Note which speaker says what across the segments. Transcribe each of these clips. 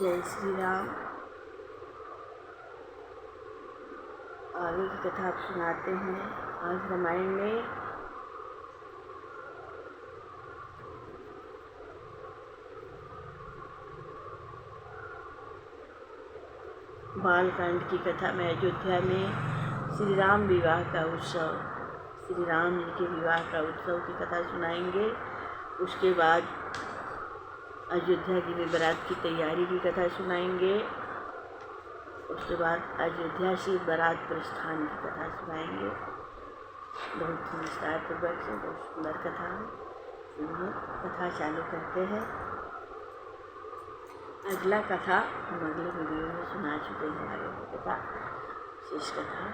Speaker 1: जय श्री राम। आगे की कथा आप सुनाते हैं। आज रामायण में बालकांड की कथा में अयोध्या में श्री राम विवाह का उत्सव, श्री राम जी के विवाह का उत्सव की कथा सुनाएंगे। उसके बाद अयोध्या की बारात की तैयारी की कथा सुनाएंगे। उसके बाद अयोध्या से बारात प्रस्थान की कथा सुनाएंगे। बहुत ही विस्तारपूर्वक से बहुत सुंदर कथा है। सुनिए, कथा चालू करते हैं। अगला कथा हम अगले वीडियो में सुना चुके हैं। आगे की कथा शेष कथा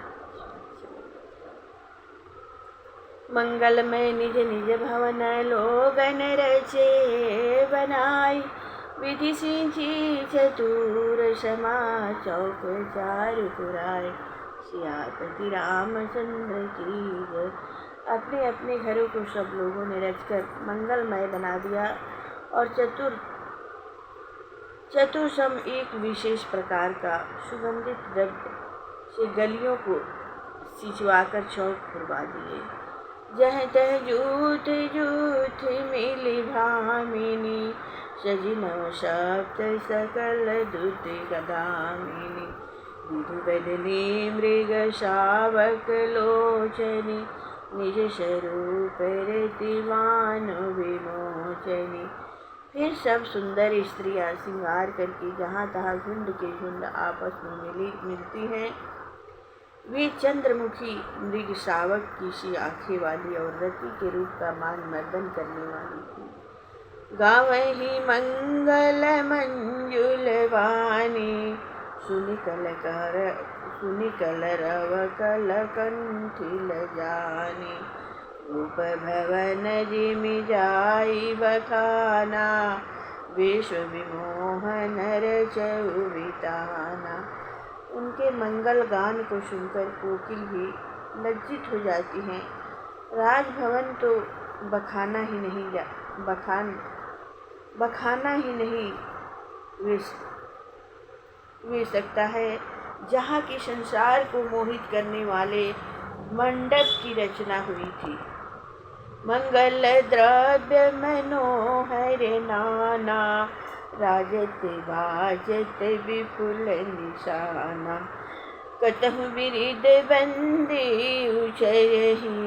Speaker 1: मंगलमय निज निज भवन लोगन रचे बनाई, विधि सिंची चतुर समा चौक चारु पुराय, सियापति रामचंद्र की जय। अपने अपने घरों को सब लोगों ने रचकर मंगलमय बना दिया और चतुर्सम एक विशेष प्रकार का सुगंधित द्रव्य से गलियों को सिंचवाकर चौक फुरवा दिए। जह तह जूथ जूथ मिली भामिनी, सजी नव सप्त सकल दूत गदामिनी, विधु बदनी मृग शावक लोचनी, निज स्वरूप रतिमान विमोचनी। फिर सब सुंदर स्त्रियां श्रृंगार करके जहाँ तहाँ झुंड के झुंड आपस में मिलती हैं। वे चंद्रमुखी मृग शावक की सी आंखें वाली और रति के रूप का मान मर्दन करने वाली थी। गावहि मंगल मंजुल वाणी, सुनि कल रव कल कंठिल जानी, रूप भवन जिमि जाई बखाना, विश्व विमोहन रचउ बिताना। उनके मंगल गान को सुनकर कोकिल भी लज्जित हो जाती हैं। राजभवन तो बखाना ही नहीं वे सकता है, जहाँ की संसार को मोहित करने वाले मंडप की रचना हुई थी। मंगल द्रव्य मनोहर नाना, राजत बाजत विपुल निशाना, कतहु बिरिद बंदी उचरहि,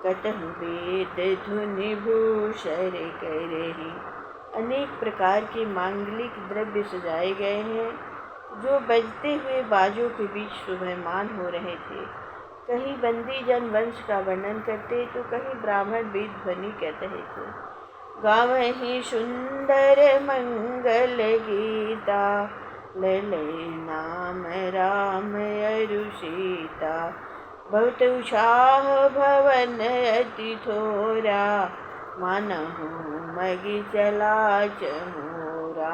Speaker 1: कतहु वेद धुनि भूषर करहि। अनेक प्रकार के मांगलिक द्रव्य सजाए गए हैं, जो बजते हुए बाजों के बीच शोभायमान हो रहे थे। कहीं बंदी जन वंश का वर्णन करते तो कहीं ब्राह्मण वेद ध्वनि कहते थे। गावहि सुंदर मंगल गीता, ललय नाम राम अरु सीता, बहुत उत्साह भवन अति थोरा, मानहु मगि चला चमोरा।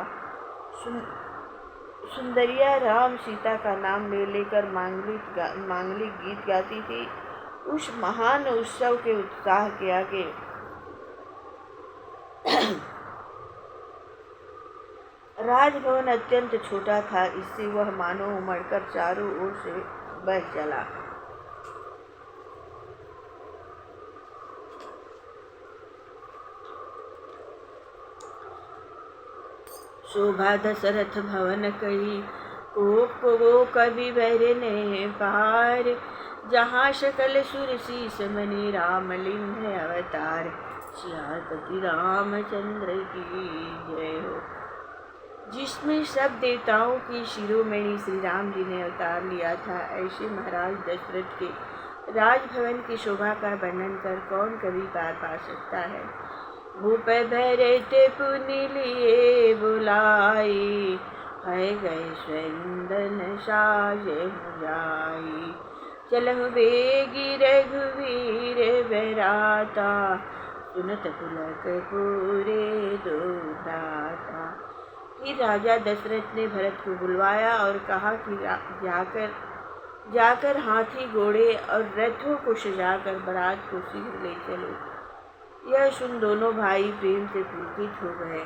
Speaker 1: सुंदरिया राम सीता का नाम ले लेकर मांगलिक गीत गाती थी। उस महान उत्सव के उत्साह के आगे राजभवन अत्यंत छोटा था, इससे वह मानो उमड़कर चारों ओर से बह चला। शोभा दशरथ भवन कही, को कवि बरने पार, जहाँ सकल सुर शीस मनि राम लिंग अवतार, सियापति रामचंद्र की जय हो। जिसमें सब देवताओं की शिरोमणि श्री राम जी ने अवतार लिया था, ऐसे महाराज दशरथ के राजभवन की शोभा का वर्णन कर कौन कवि पार पा सकता है। भूप भरत पुनि लिए बुलाई, है गए स्वंदन साज जाई, चलहु बेगी रघुवीर बराता, सुनत पुलक पूरे दो भ्राता। फिर राजा दशरथ ने भरत को बुलवाया और कहा कि जाकर हाथी घोड़े और रथों को सजाकर बारात को शीघ्र ले चलो। यह सुन दोनों भाई प्रेम से पुलकित हो गए।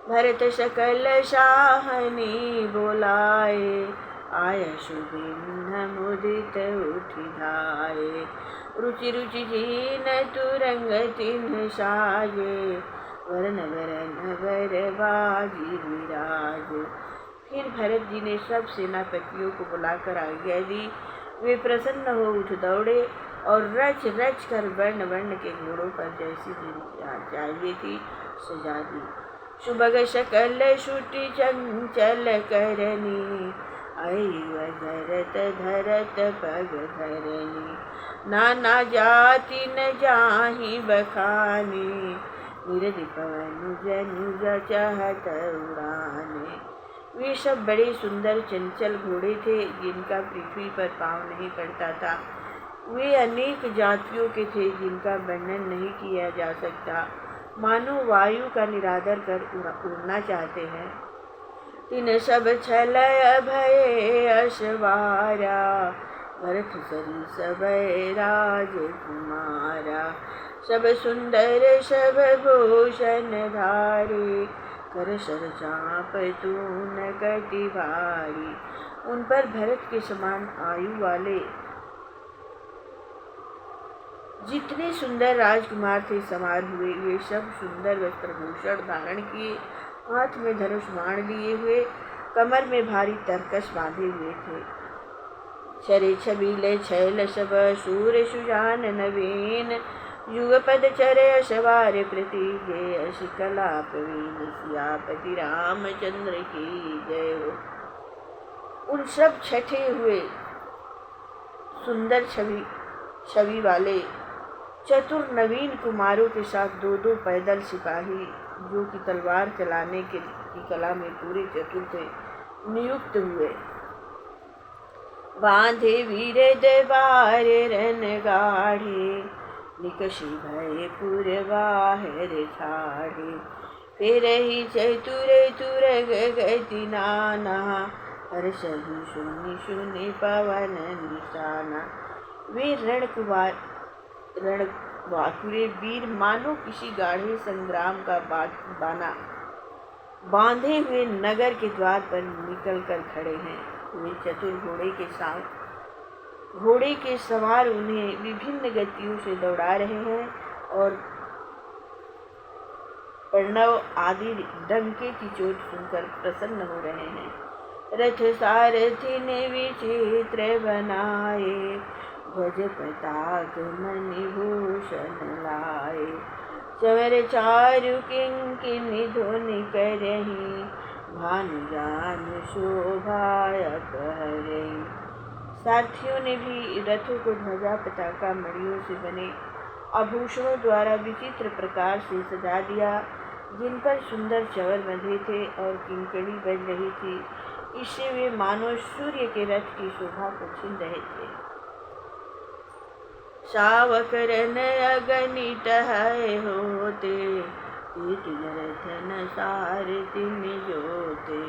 Speaker 1: भरत सकल शाहनी बोलाए, आय शुभिन्न मुदित उठि धाये। रुचि रुचि जीन तुरंग तिन्ह साजे, वरन वरन वर बाजी विराज। फिर भरत जी ने सब सेनापतियों को बुलाकर आज्ञा दी। वे प्रसन्न हो उठ दौड़े और रच रच कर वर्ण वर्ण के घोड़ों पर जैसी जिनकी चाहिए थी सजा दी। सुबग सकल शुटि चंचल करनी, आई धरत धरत पग धरनी। नाना जाति न जाहि बखाने, निरधि पवन जनुज चहत उड़ाने। वे सब बड़े सुंदर चंचल घोड़े थे जिनका पृथ्वी पर पाँव नहीं पड़ता था। वे अनेक जातियों के थे जिनका वर्णन नहीं किया जा सकता, मानो वायु का निरादर कर उड़ना चाहते हैं। तिन सब छल भय अशवारा, भरत सरी सब राजकुमारा। सब सुंदर सब भूषण धारे, कर सर चाप तून कति भारी। उन पर भरत के समान आयु वाले जितने सुंदर राजकुमार थे सवार हुए। वे सब सुंदर वस्त्रभूषण धारण किए, हाथ में धनुष बाण लिए हुए, कमर में भारी तरकस बांधे हुए थे। चरे छबीले छैल सब सूर सुजान नवीन, युगपद चरे अशवार प्रति जय। अश कला प्रवीण सियापति रामचंद्र की जय हो। उन सब छठे हुए सुंदर छवि वाले चतुर नवीन कुमारों के साथ दो दो पैदल सिपाही, जो कि तलवार चलाने की कला में पूरे चतुर थे, नियुक्त हुए। बांधे वीर दरबार रन गाढ़े, निकषि भय पुर बाहर छाड़े। फिर ही चतुर तुरग गति नाना, हर्षहि सुनि सुनि पवन निशाना। वे रणवाकुरे वीर मानो किसी गाढ़े संग्राम का बाना बांधे हुए नगर के द्वार पर निकल कर खड़े हैं। वे चतुर घोड़े के सवार उन्हें विभिन्न गतियों से दौड़ा रहे हैं और प्रणव आदि डंके की चोट सुनकर प्रसन्न हो रहे हैं। रथ सारथी ने विचित्र बनाए, ध्वज पताक मणिभूषण लाए। चवर चारु किंकिनी ध्वनि करही, भानु जानु शोभायक हरही। सारथियों ने भी रथों को ध्वजा पताका मणियों से बने आभूषणों द्वारा विचित्र प्रकार से सजा दिया, जिन पर सुंदर चवर बंधे थे और किंकणी बज रही थी। इससे वे मानो सूर्य के रथ की शोभा को छीन रहे थे। शावक रन अगणित है होते, रथन सारथि जोते।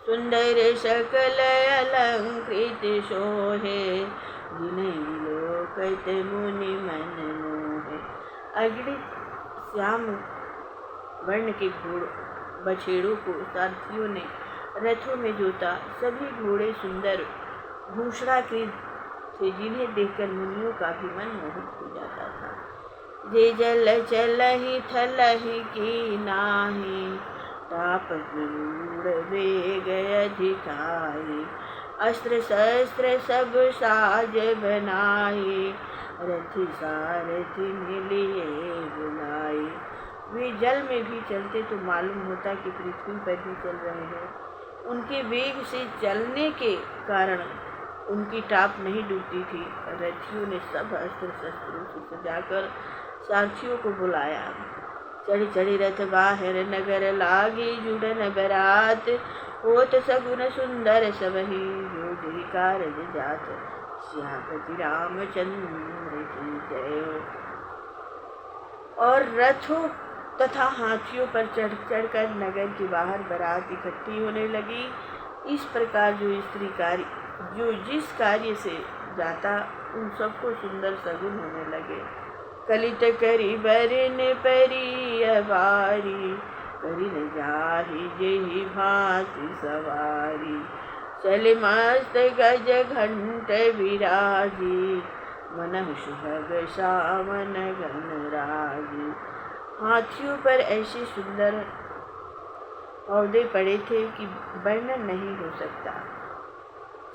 Speaker 1: सुंदर सकल अलंकृत शोहे, जिन्हें विलोकत मुनि मन मोहे। अगणित श्याम वर्ण के बछेड़ों को सारथियों ने रथों में जोता। सभी घोड़े सुंदर भूषणाकृत थे, जिन्हें देखकर मुनियों का भी मन मोहित हो जाता था। जे जल चलहि थलहि की नाही, तापस गरुड़ वेग अधिकाई। अस्त्र शस्त्र सब साज बनाई, रथि सारथि मिलिए बुलाई। वे जल में भी चलते तो मालूम होता कि पृथ्वी पर भी चल रहे हैं। उनके वेग से चलने के कारण उनकी टाप नहीं डूबती थी। रथियों ने सब अस्त्र शस्त्रों से सजाकर सारथियों को बुलाया। चढ़ी चढ़ी रथ बाहर नगर लागी, जुड़न बरात होत सगुन सुंदर सबही। जो कारज जात सियापति रामचंद्र की जय हो। और रथों तथा हाथियों पर चढ़ चढ़कर नगर के बाहर बारात इकट्ठी होने लगी। इस प्रकार जो जिस कार्य से जाता उन सबको सुंदर सगुन होने लगे। कलित करी बरन परी अबारी, करी न जाहि जेहि भांति सवारी। चले मस्त गज घंट विराजी, मनहु सुभग सावन गण राजी। हाथियों पर ऐसे सुंदर पौधे पड़े थे कि वर्णन नहीं हो सकता।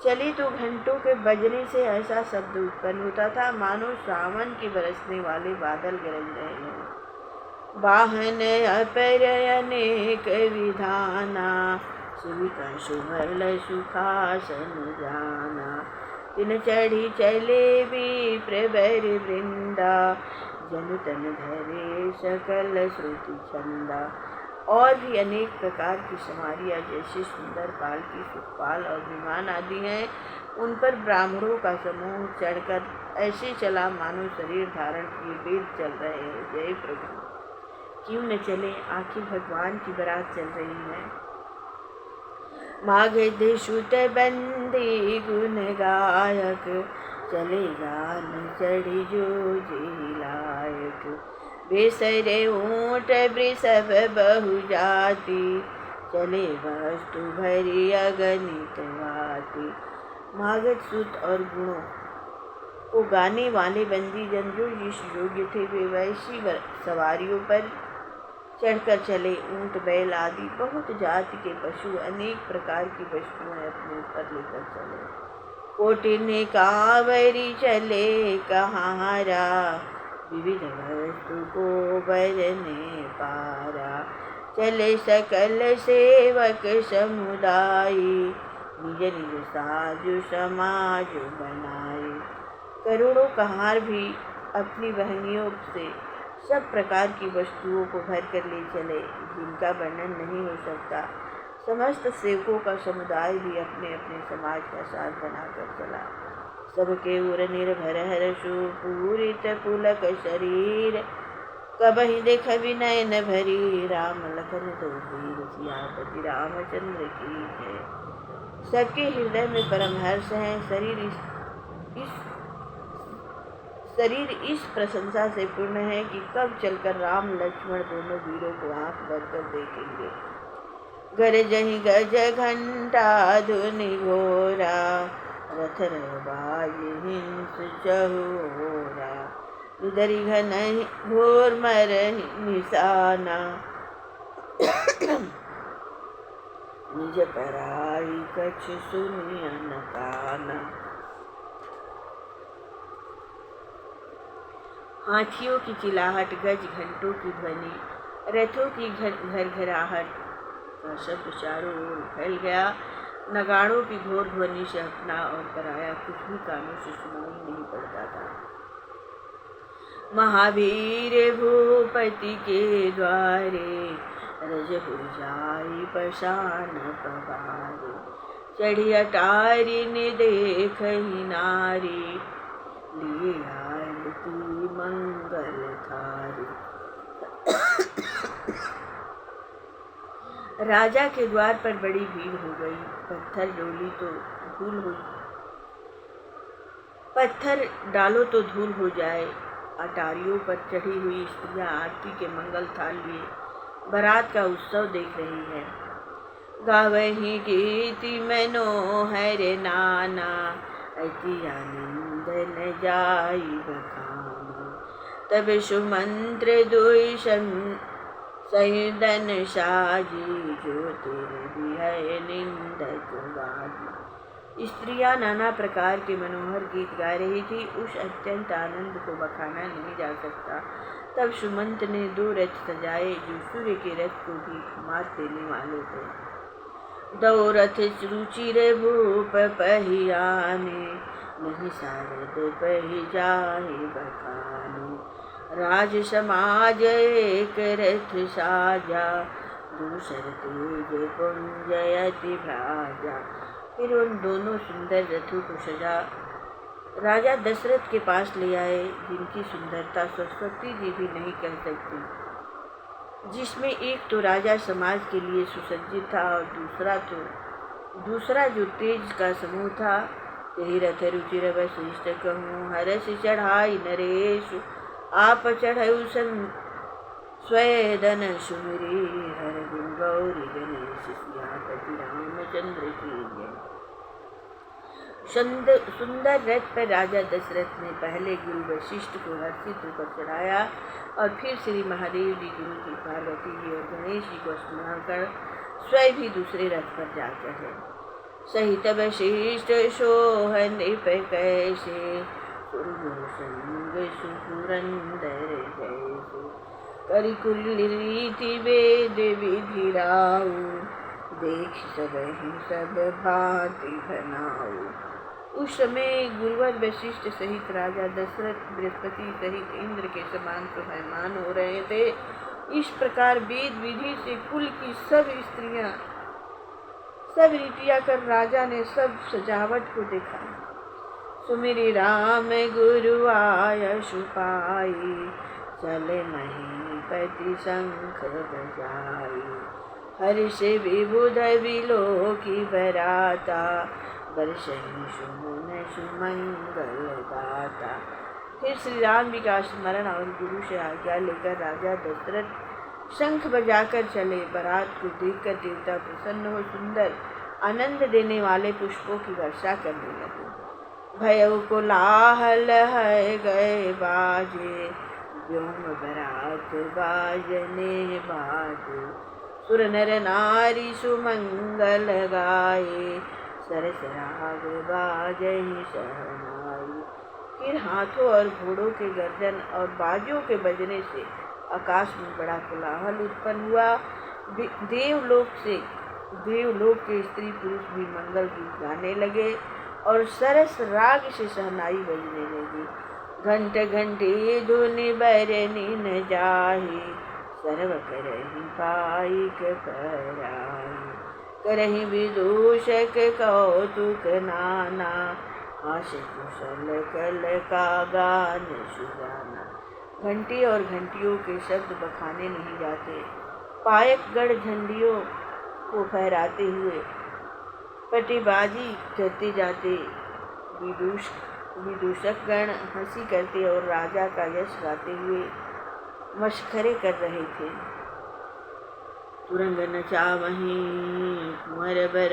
Speaker 1: चले तो घंटों के बजने से ऐसा शब्द उत्पन्न होता था मानो सावन के बरसने वाले बादल गरज रहे हैं। वाहन अपर अनेक विधाना, सुविका सुमल सुखासन जाना। तिन चढ़ी चले विप्र बर वृंदा, जन तन धरे सकल श्रुति छंदा। और भी अनेक प्रकार की सवारियाँ जैसे सुंदर पालकी, सुखपाल और विमान आदि हैं, उन पर ब्राह्मणों का समूह चढ़कर ऐसे चला मानो शरीर धारण किए वेद चल रहे हैं। जय प्रभु। क्यों न चले, आखिर भगवान की बारात चल रही है। मागध सुत बंदी गुण गायक, चलेगा न चढ़ी जो जी लायक। बेसरे ऊँट वृषभ बहु जाति, चले वस्तु भरी अगणित भांति। मागध सुत और गुणों को गाने वाले बंदी जन जो जिस योग्य थे वे वैसी सवारियों पर चढ़कर चले। ऊँट बैल आदि बहुत जाति के पशु अनेक प्रकार की वस्तुएं अपने ऊपर लेकर चले। कोटिन कांवरी चले कहारा, विविध वस्तु को बरने पारा। चले सकल सेवक समुदायी, निज निज साजु समाज बनाए। करोड़ों कहार भी अपनी वहनियों से सब प्रकार की वस्तुओं को भर कर ले चले, जिनका वर्णन नहीं हो सकता। समस्त सेवकों का समुदाय भी अपने अपने समाज का साथ बनाकर चला। सबके उर निर्भर हर्षु पूरित पुलक शरीर, कबहि देख विनयन भरी। राम लखन दो वीर, सियापति रामचंद्र की जय। सबके हृदय में परम हर्ष है। शरीर इस प्रशंसा से पूर्ण है कि कब चलकर राम लक्ष्मण दोनों वीरों को आंख भरकर देखेंगे। गरजहि गज घंटा धुनि घोरा, रथ बाज हिंस चहुरा। निदरि घन घोर मरहि निशाना, निज पराई कछु सुनिय न काना। हाथियों की चिल्लाहट, गज घंटों की ध्वनि, रथों की घरघराहट का शब्द चारों ओर फैल गया। नगाड़ों की घोर ध्वनि से अपना और पराया कुछ भी कानों से सुनाई नहीं पड़ता था। महावीर भूपति के द्वारे, रजपुर जाई पशान पवारे। चढ़ी अटारी ने देखहि नारी, लिए आरती मंगल थारी। राजा के द्वार पर बड़ी भीड़ हो गई। पत्थर डालो तो धूल हो जाए। अटारियों पर चढ़ी हुई स्त्रियां आरती के मंगल थाल लिए बारात का उत्सव देख रही है। गावही गीति मनोहर नाना, अति आनंद न जाई बखाना। तब सुमंत्र दुई सयुदन साजी, जो तेरे बिहय निंदक बाजी। स्त्रियां नाना प्रकार के मनोहर गीत गा रही थी। उस अत्यंत आनंद को बखाना नहीं जा सकता। तब सुमंत ने 2 रथ सजाए जो सूर्य के रथ को भी मात देने वाले थे। 2 रथ रुचिर भूप पहियाने, नहीं सारद पहि जाहि बखाने। राज समाज एक रथ साजा, दूसर तेज पुंजयति भ्राजा। फिर उन दोनों सुंदर रथों को सजा राजा दशरथ के पास ले आए, जिनकी सुंदरता सरस्वती जी भी नहीं कह सकती। जिसमें एक तो राजा समाज के लिए सुसज्जित था और दूसरा जो तेज का समूह था। यही रथ रुचिर वशिष्ठ कहूँ, हरष चढ़ाई नरेश। आप चढ़ऊ स्वेदन सुमिरी, हर गौरी गणेश सियापति रामचंद्र की जय। सुंदर रथ पर राजा दशरथ ने पहले गुरु वशिष्ठ को हर्षित होकर चढ़ाया और फिर श्री महादेव जी, गुरु जी, पार्वती जी और गणेश जी को स्मरण कर स्वयं भी दूसरे रथ पर जा चढ़े। सहित वशिष्ठ सोहन कैसे संग सुपुरंदर जैसे करी कुरीति वेद विधि राउ देख सब भांति बनाऊ। उस समय गुरुवर वशिष्ठ सहित राजा दशरथ बृहस्पति सहित इंद्र के समान शोभायमान हो रहे थे। इस प्रकार वेद विधि से कुल की सब स्त्रियां सब रीतियां कर राजा ने सब सजावट को देखा। सुमिरि राम गुरु आय सुपाई चले महीपति शंख बजाई हर्ष विबुध विलोकी बराता वर्षहि सुमन सुमंगल दाता। फिर श्री राम जी का स्मरण और गुरु से आज्ञा लेकर राजा दशरथ शंख बजाकर चले। बारात को देखकर देवता प्रसन्न हो सुंदर आनंद देने वाले पुष्पों की वर्षा करने लगे। भयउ कोलाहल है गए बाजे व्योम बरात बाजने बाजे सुर नर नारी सुमंगल गाए सरस राग बाजहि सहनाई। फिर हाथों और घोड़ों के गर्जन और बाजों के बजने से आकाश में बड़ा कोलाहल उत्पन्न हुआ। देवलोक के स्त्री पुरुष भी मंगल गीत गाने लगे और सरस राग से सहनाई बजने लगी। घंट घंटी धुनि बैरनी न जाही सर्व करहि पाइक कराई करहि विदूषक कौतुक नाना हास कुशल कल का गान सुजाना। घंटी और घंटियों के शब्द बखाने नहीं जाते। पायकगढ़ झंडियों को फहराते हुए पटीबाजी करते जाते विदूषक गण हंसी करते और राजा का यश गाते हुए मशखरे कर रहे थे। तुरंग नचावहीं कुंवर बर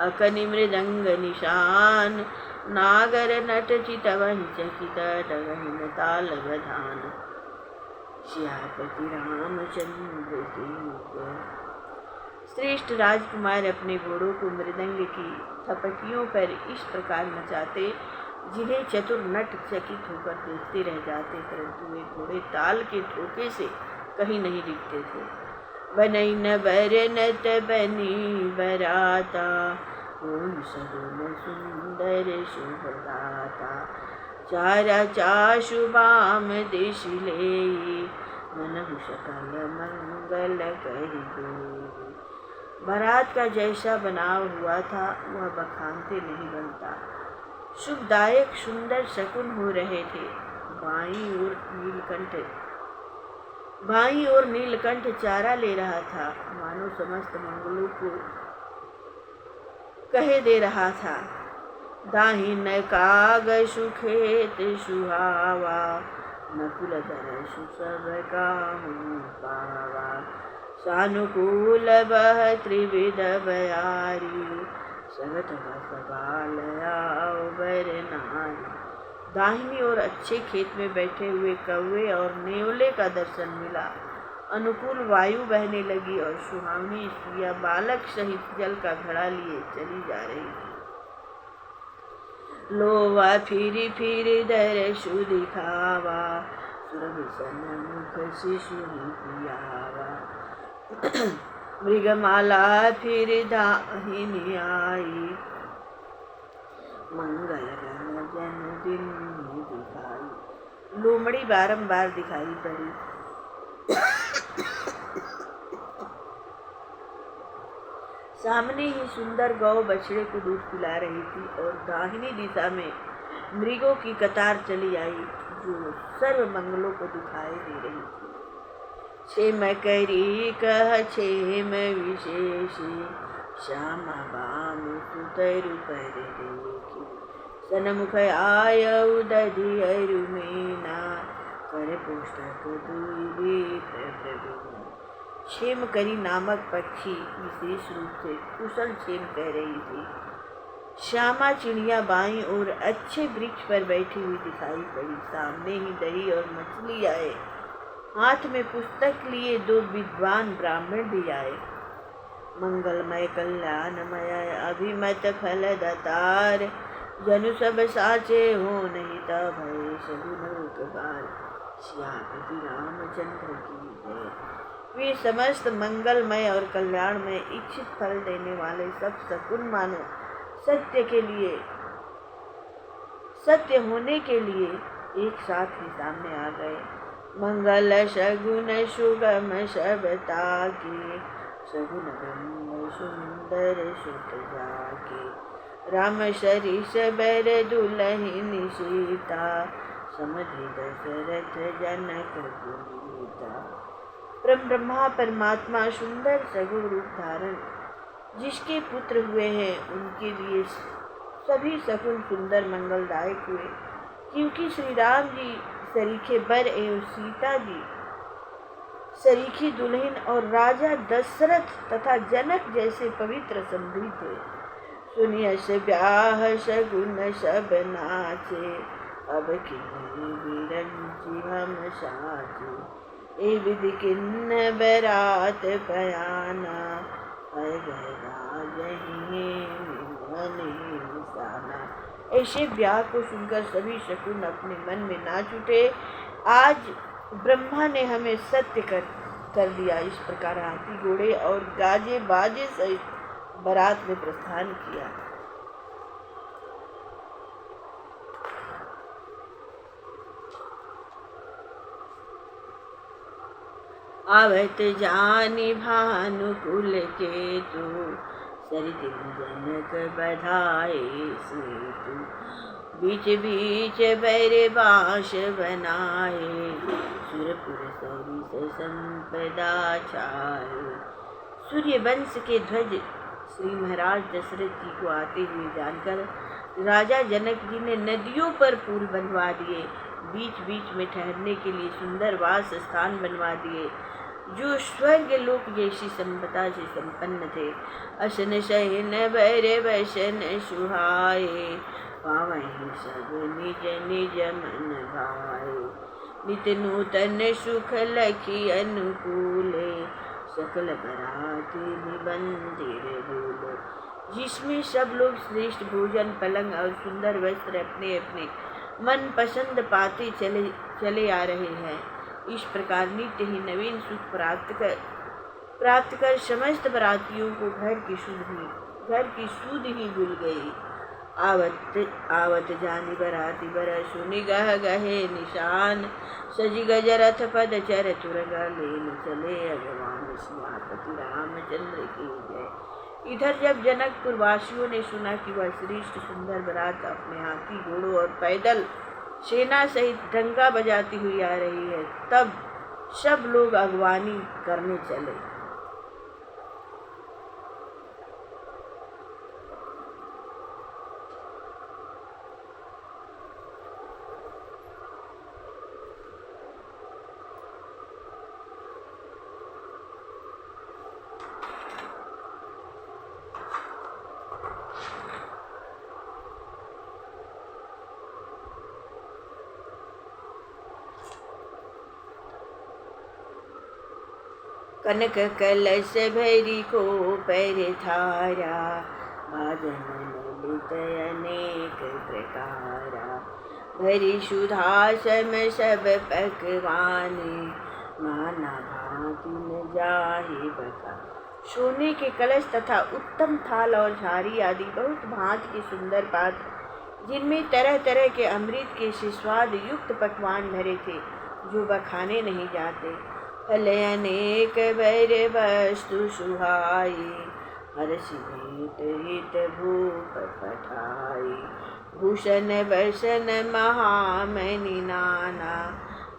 Speaker 1: अकनि मृदंग निशान नागर नट चितवहीं चकित डगहिन ताल बधान सियापति रामचंद्र की जय। श्रेष्ठ राजकुमार अपने घोड़ों को मृदंग की थपकियों पर इस प्रकार नचाते जिन्हें चतुर नट चकित होकर देखते रह जाते, परंतु वे घोड़े ताल के ठोके से कहीं नहीं दिखते थे। बनई न बर नत बनी बराता ओम सगुन सुंदर शुभदाता चारा चाशु बाम दिश ले मनहु सकल मंगल कहि दे। बारात का जैसा बनाव हुआ था वह बखानते नहीं बनता। शुभदायक सुंदर शकुन हो रहे थे। बाईं ओर नीलकंठ चारा ले रहा था, मानो समस्त मंगलों को कहे दे रहा था। दाहिन काग सुखेत सुहावा नकुल दरसु सब काहू पावा सानुकूल बह त्रिविध बयारी सगत सबाल आओ बर नारी। दाहिनी ओर अच्छे खेत में बैठे हुए कौवे और नेवले का दर्शन मिला। अनुकूल वायु बहने लगी और सुहावनी स्त्रियां बालक सहित जल का घड़ा लिए चली जा रही थी। लोवा फिरी फिरी दरसु दिखावा सुरभि सन मुख शिशु पियावा मृगमाला फिर दाहिनी आई मंगल जन दिन दिखाई। लोमड़ी बारंबार दिखाई पड़ी। सामने ही सुंदर गौ बछड़े को दूध पिला रही थी और दाहिनी दिशा में मृगों की कतार चली आई जो सर्व मंगलों को दिखाई दे रही थी। क्षेम करी कह क्षेम विशेषी श्यामा बाम सुतरु पर देखी सनमुख आय दधि अरुमेना कर पुस्तक दुई प्रवीण। क्षेमकरी नामक पक्षी विशेष रूप से कुशल क्षेम कह रही थी। श्यामा चिड़िया बाईं ओर अच्छे वृक्ष पर बैठी हुई दिखाई पड़ी। सामने ही दही और मछली आए। हाथ में पुस्तक लिए दो विद्वान ब्राह्मण भी आए। मंगलमय कल्याणमय अभिमत फलदातार, जनु सब साचे हो नहीं तब भय सगुन उपकार। श्यामति रामचंद्र की जय। वे समस्त मंगलमय और कल्याणमय इच्छित फल देने वाले सब सगुन मानो सत्य के लिए, सत्य होने के लिए एक साथ ही सामने आ गए। मंगल शगुन सुगम सबता के, सगुन ब्रह्म सुंदर सुत जाके। राम सरिस बर दुलहिन सीता, समधि दशरथ जनक पुनीता। परम ब्रह्मा परमात्मा सुंदर सगुण रूप धारण जिसके पुत्र हुए हैं, उनके लिए सभी सगुन सुंदर मंगलदायक हुए, क्योंकि श्री राम जी सरीखे बर एवं सीता जी सरीखी दुल्हन और राजा दशरथ तथा जनक जैसे पवित्र समधी थे। सुनिय से ब्याह सगुन सब नाचे, अब किन्हीं बिरंची हम साचे। ए विधि किन्न बरात पयाना, ऐसे ब्याह को सुनकर सभी शकुन अपने मन में नाच उठे। आज ब्रह्मा ने हमें सत्य कर दिया। इस प्रकार हाथी घोड़े और गाजे बाजे सहित बारात में प्रस्थान किया। आवत जानी भानुकुल के तू, सरिदिन जनक बधाए सेतु। बीच बीच बैर बाँस बनाए, सुरपुर सरिस संपदा छाए। सूर्य वंश के ध्वज श्री महाराज दशरथ जी को आते हुए जानकर राजा जनक जी ने नदियों पर पुल बनवा दिए। बीच बीच में ठहरने के लिए सुंदर वास स्थान बनवा दिए, जो स्वर्ग लोक जैसी संपदा से संपन्न थे। असन शयन बैर वसन सुहाए, पावहि सब निज निज मन भाए। नित नूतन सुख लखी अनुकूले, सकल बराती निबंधिर दूले। जिसमें सब लोग श्रेष्ठ भोजन पलंग और सुंदर वस्त्र अपने अपने मन पसंद पाते चले आ रहे हैं। इस प्रकार नित्य ही नवीन सुख प्राप्त कर समस्त बरातियों को घर की सुध ही भूल गई। आवत जानी बराती बर, सुनि गह गहे निशान। सजी गज रथ पद चर तुरगा, लेन चले अगवान। श्यामति रामचंद्र की जय। इधर जब जनकपुर वासियों ने सुना कि वह श्रेष्ठ सुंदर बरात अपने हाथी घोड़ों और पैदल सेना सहित डंका बजाती हुई आ रही है, तब सब लोग अगवानी करने चले। कनक कलश भैरी को पैर थारा, बाजन ललित अनेक प्रकारा। भरी सुधासम सब पकवान, नाना भांति न जाहि बका। सोने के कलश तथा उत्तम थाल और झारी आदि बहुत भांति के सुंदर पात्र, जिनमें तरह तरह के अमृत के सुस्वाद युक्त पकवान भरे थे, जो बखाने नहीं जाते। फल अनेक बैर वस्तु सुहाई, हर्षि भेंट हित भूप पठाई। भूषण वसन महामणि नाना,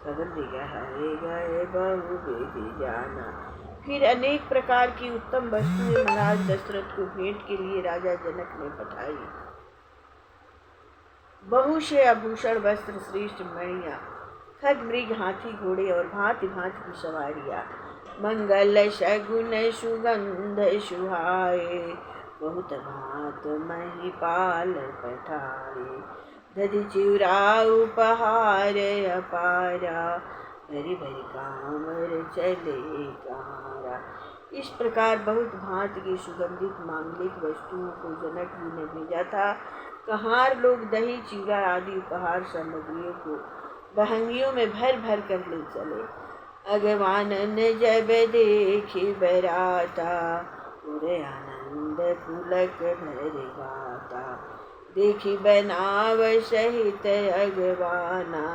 Speaker 1: सगल गहे गए बहु विधि जाना। फिर अनेक प्रकार की उत्तम वस्तुएं महाराज दशरथ को भेंट के लिए राजा जनक ने पठाई। बहु से आभूषण वस्त्र, श्रेष्ठ मणियां, खग मृग हाथी घोड़े और भांति भांति की सवारियां। मंगल शगुन सुगंध सुहाए, बहुत भांत महिपाल पठाए। दधि चिउरा उपहार अपारा, भरी भरी कामर चले कारा। इस प्रकार बहुत भांत की सुगंधित मांगलिक वस्तुओं को जनक जी ने भेजा था। कहार लोग दही चिवड़ा आदि उपहार सामग्रियों को बहंगियों में भर भर कर ले चले। अगवानन जब देखी बराता, पूरे आनंद पुलक भर गाता। देखी बनाव सहित अगवाना,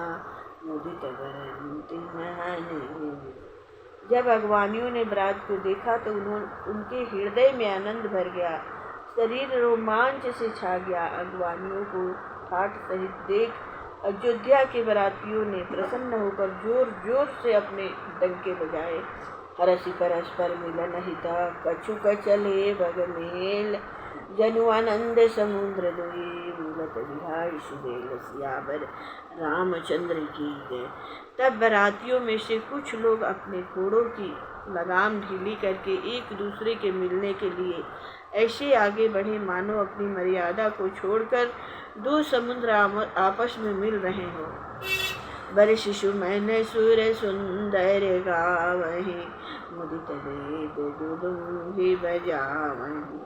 Speaker 1: मुदित वरन तिन्हनि। जब अगवानियों ने बरात को देखा तो उनके हृदय में आनंद भर गया, शरीर रोमांच से छा गया। अगवानियों को ठाठ सहित देख अयोध्या के बरातियों ने प्रसन्न होकर जोर जोर से अपने डंके बजाए। हरसि परस्पर मिलन हिता, कछुक चले बगमेल। जनु आनंद समुद्र दुई, मूलत विहाय सुबेल। सियावर रामचंद्र की जय। तब बरातियों में से कुछ लोग अपने घोड़ों की लगाम ढीली करके एक दूसरे के मिलने के लिए ऐसे आगे बढ़े मानो अपनी मर्यादा को छोड़कर दो समुद्र आपस में मिल रहे हो। बर शिशु मैंने सुर सुंदर गावही, मुदित वेद दुदुम्हि बजावही।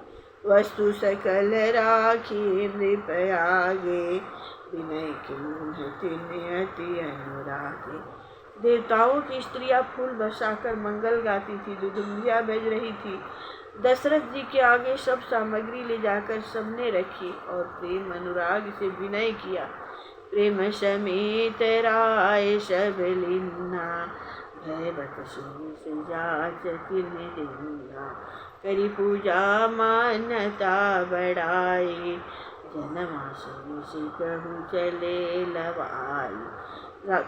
Speaker 1: वस्तु सकल राखी नृप आगे, विनय किन्ह तिन्ह अति अनुरागे। देवताओं की स्त्रियां फूल बरसाकर मंगल गाती थी, दुदुम्बियां बज रही थी। दशरथ जी के आगे सब सामग्री ले जाकर सबने रखी और प्रेम अनुराग से विनय किया। प्रेम समेत राय सब लीना, भय बत शीस जाच तिन्ह दीना। करी पूजा मानता बढ़ाई, जनमाशीष कहूँ चले लवाई।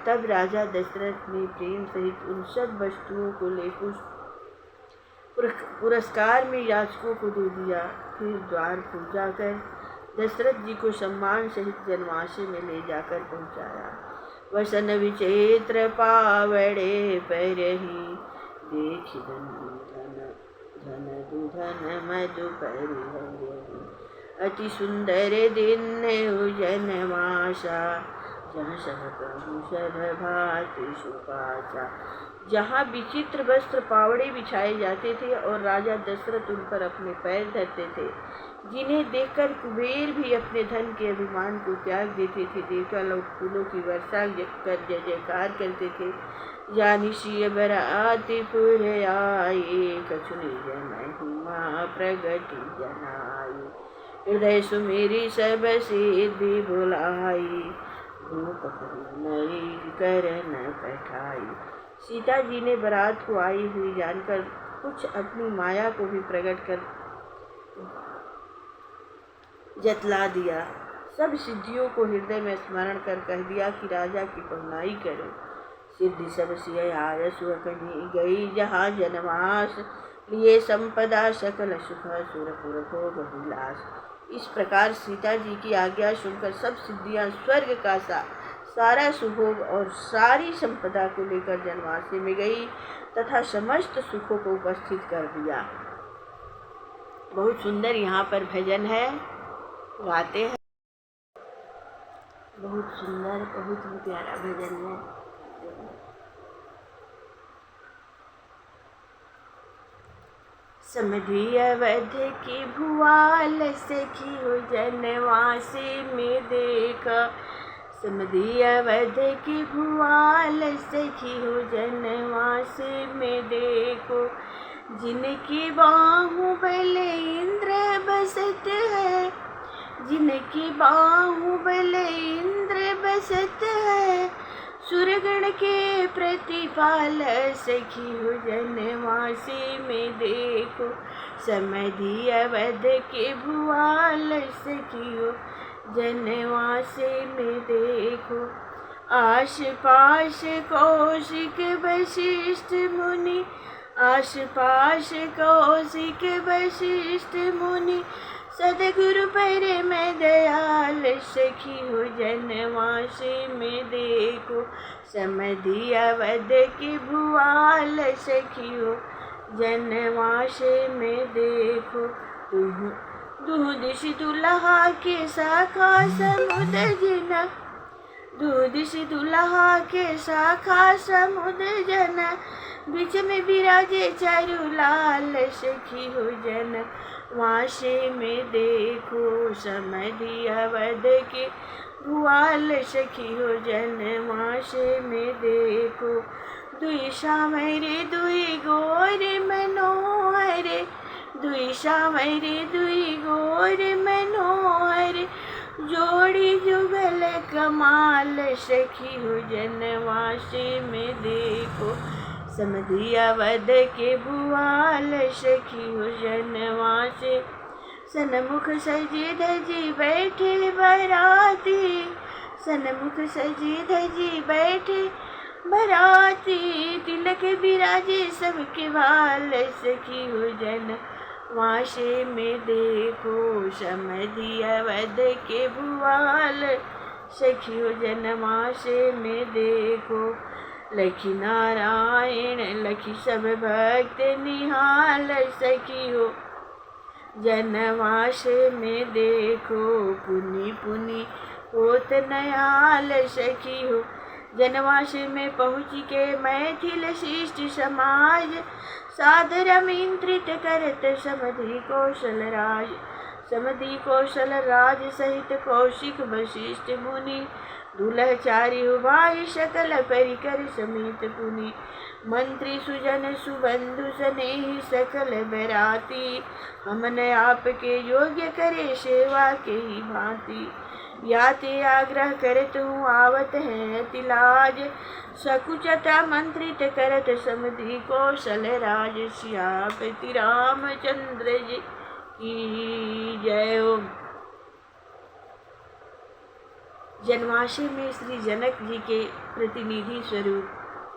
Speaker 1: तब राजा दशरथ ने प्रेम सहित उन सब वस्तुओं को ले पुरस्कार में याचकों को दे दिया। फिर द्वार पूजा कर दशरथ जी को सम्मान सहित जनवासे में ले जाकर पहुँचाया। वसन विचित्र पावड़े परही, देखि धन दुधन मधु परिहरही। अति सुंदर दिन जनमासा, जहाँ सब प्रभु सब भांति सुपाचा। जहाँ विचित्र वस्त्र पावड़े बिछाए जाते थे और राजा दशरथ उन पर अपने पैर धरते थे, जिन्हें देखकर कुबेर भी अपने धन के अभिमान को त्याग देते थे। देवता लोग फूलों की वर्षा कर जय जयकार करते थे। जानिसी बरातिपुर आए, कछु निज महिमा प्रगति जनाई। हृदय सुमेरी सब सिद्धि बुलाई, भूप नई करन पठाई। सीता जी ने बारात को आई हुई जानकर कुछ अपनी माया को भी प्रकट कर जतला दिया। सब सिद्धियों को हृदय में स्मरण कर कह दिया कि राजा की पहुनाई करो। सिद्धि सब सिय आय सुखनी गई, जहाँ जनवास लिए संपदा सकल सुख सुरपुर भोग विलास। इस प्रकार सीता जी की आज्ञा सुनकर सब सिद्धियां स्वर्ग का सारा सुभोग और सारी संपदा को लेकर जनवासी में गई तथा समस्त सुखों को उपस्थित कर दिया। बहुत सुंदर यहाँ पर भजन है, गाते हैं। बहुत सुंदर, बहुत ही प्यारा भजन है। समधी अवध की भुआल सखी हो जनवासी में देखा। समधी अवध की भुआल सखी हो जनवासी में देखो। जिनकी बाहुबल इंद्र बसत है, जिनकी बाहुबल इंद्र बसत है। सुरगण के प्रतिपाल सखी हो जनवासी में देखो। समधी अवध के भुआल सखी हो जनवासी में देखो। आस पास कौशिक वशिष्ठ मुनि, आस पास कौशिक वशिष्ठ मुनि। सदगुरु पर मैं दयाल सखी हो जनवासे में देखो समधि अवध की भुआल सखी हो जनवासे में देखो दूध से दुल्हा के शाखा समुद्र जना दूध से दुल्हा के शाखा समुद्र जना बीच में विराजे चारु लाल सखी हो जन वासे में देखो समधि अवध के भुआल सखी हो जन वासे में देखो दुई श्यामरे दुई गोर मनोहर दुई श्यामरे दुई गोर मनोहर जोड़ी जुगल कमाल सखी हो जनवासे में देखो समधि अवध के भुआल सखी हो जनवासे सनमुख सजी धजी बैठे बराती सनमुख सजी धजी बैठे बराती तिलक बिराजे सबके बाल सखी हो जन वासे में देखो समधि अवध के भुआल सखी हो जनवासे में देखो लखी नारायण लखी सब भक्त निहाल सखी हो जनवासे में देखो पुनि पुनि होत नयाल सखी हो जनवासे में पहुँच के मैथिल शिष्ट समाज सादर आमंत्रित करत समधि कौशल राज सहित कौशिक वशिष्ठ मुनि दुलहचारी भाई सकल परिकर समेत पुनि मंत्री सुजन सुबंधु स्नेही सकल बराती हमन आपके योग्य करे सेवा के ही भांति याते आग्रह करत हूँ आवत है तिलाज सकुचता मंत्रित करत समधि कौशल राज सियापति रामचंद्र जी की जय। जनवासे में श्री जनक जी के प्रतिनिधि स्वरूप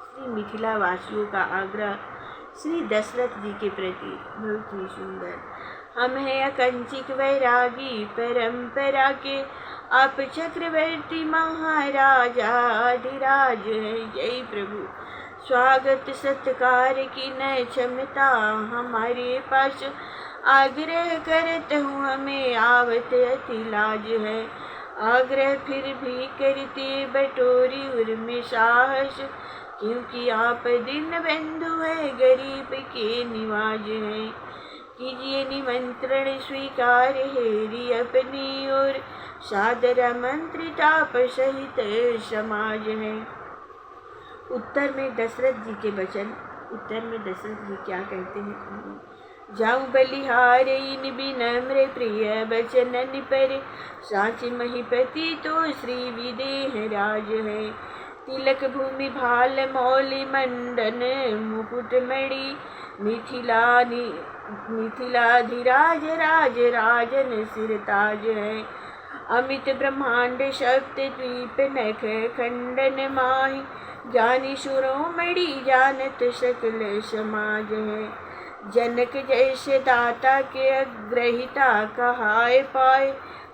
Speaker 1: श्री मिथिला वासियों का आग्रह श्री दशरथ जी के प्रति बहुत ही सुंदर। हम हैं अकंचिक वैरागी परंपरा के आप चक्रवर्ती महाराजा अधिराज है जय प्रभु स्वागत सत्कार की न क्षमता हमारे पास आग्रह करत हूँ हमें आवत अति लाज है आग्रह फिर भी करते बटोरी उर्मी साहस क्योंकि आप दीन बंधु है गरीब के निवाज हैं कीजिए निमंत्रण स्वीकार हेरी अपनी ओर सादर आमंत्रित आप सहित समाज है। उत्तर में दशरथ जी के वचन उत्तर में दशरथ जी क्या कहते हैं जाऊं बलिहार इन विनम्र प्रिय बचनन पर साच महिपति तो श्री विदेह राज है तिलक भूमि भाल मौलि मंडन मुकुट मणि मिथिलाधिराज राज राजन सिरताज है अमित ब्रह्मांड शब्द द्वीप नख खंडन माहि जानी शिरोमणि जानत सकल समाज है जनक जैसे दाता के अग्रहिता कहाय पाए